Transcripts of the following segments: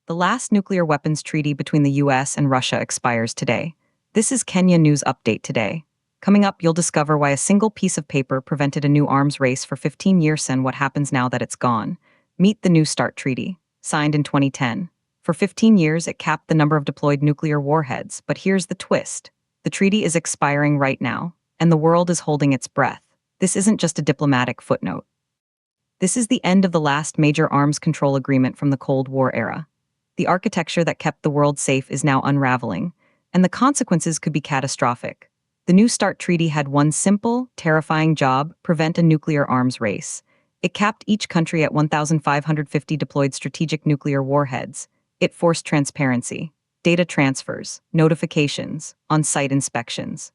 The last nuclear weapons treaty between the US and Russia expires today. This is Kenya News Update today. Coming up, you'll discover why a single piece of paper prevented a new arms race for 15 years and what happens now that it's gone. Meet the New START Treaty, signed in 2010. For 15 years, it capped the number of deployed nuclear warheads, but here's the twist. The treaty is expiring right now, and the world is holding its breath. This isn't just a diplomatic footnote. This is the end of the last major arms control agreement from the Cold War era. The architecture that kept the world safe is now unraveling, and the consequences could be catastrophic. The New START Treaty had one simple, terrifying job: prevent a nuclear arms race. It capped each country at 1,550 deployed strategic nuclear warheads. It forced transparency, data transfers, notifications, on-site inspections.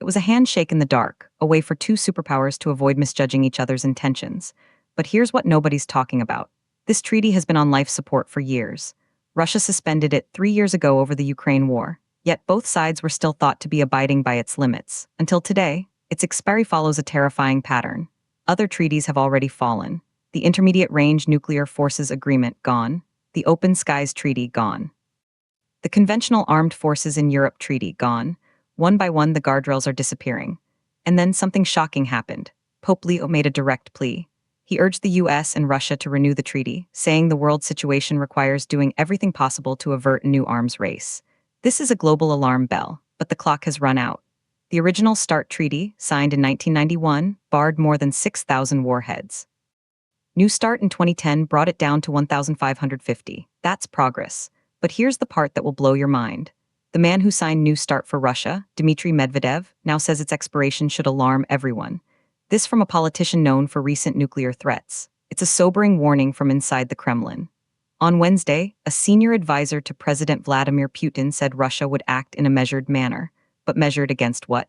It was a handshake in the dark, a way for two superpowers to avoid misjudging each other's intentions. But here's what nobody's talking about. This treaty has been on life support for years. Russia suspended it 3 years ago over the Ukraine war, yet both sides were still thought to be abiding by its limits. Until today, its expiry follows a terrifying pattern. Other treaties have already fallen. The Intermediate Range Nuclear Forces Agreement, gone. The Open Skies Treaty, gone. The Conventional Armed Forces in Europe Treaty, gone. One by one, the guardrails are disappearing. And then something shocking happened. Pope Leo made a direct plea. He urged the US and Russia to renew the treaty, saying the world situation requires doing everything possible to avert a new arms race. This is a global alarm bell, but the clock has run out. The original START Treaty, signed in 1991, barred more than 6,000 warheads. New START in 2010 brought it down to 1,550. That's progress. But here's the part that will blow your mind. The man who signed New START for Russia, Dmitry Medvedev, now says its expiration should alarm everyone. This from a politician known for recent nuclear threats. It's a sobering warning from inside the Kremlin. On Wednesday, a senior advisor to President Vladimir Putin said Russia would act in a measured manner. But measured against what?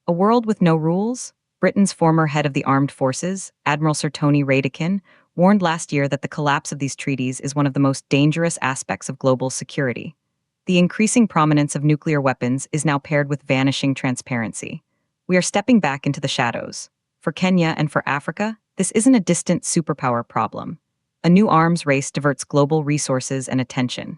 A world with no rules? Britain's former head of the armed forces, Admiral Sir Tony Radakin, warned last year that the collapse of these treaties is one of the most dangerous aspects of global security. The increasing prominence of nuclear weapons is now paired with vanishing transparency. We are stepping back into the shadows. For Kenya and for Africa, this isn't a distant superpower problem. A new arms race diverts global resources and attention.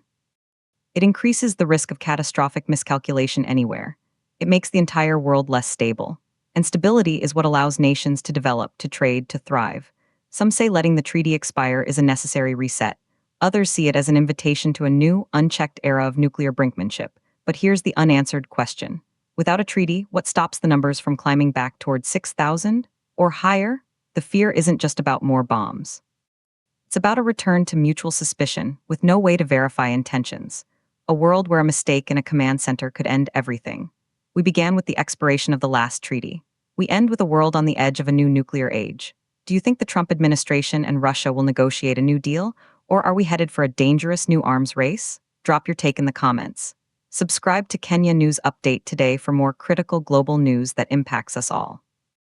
It increases the risk of catastrophic miscalculation anywhere. It makes the entire world less stable. And stability is what allows nations to develop, to trade, to thrive. Some say letting the treaty expire is a necessary reset. Others see it as an invitation to a new, unchecked era of nuclear brinkmanship. But here's the unanswered question. Without a treaty, what stops the numbers from climbing back toward 6,000 or higher? The fear isn't just about more bombs. It's about a return to mutual suspicion with no way to verify intentions. A world where a mistake in a command center could end everything. We began with the expiration of the last treaty. We end with a world on the edge of a new nuclear age. Do you think the Trump administration and Russia will negotiate a new deal? Or are we headed for a dangerous new arms race? Drop your take in the comments. Subscribe to Kenya News Update today for more critical global news that impacts us all.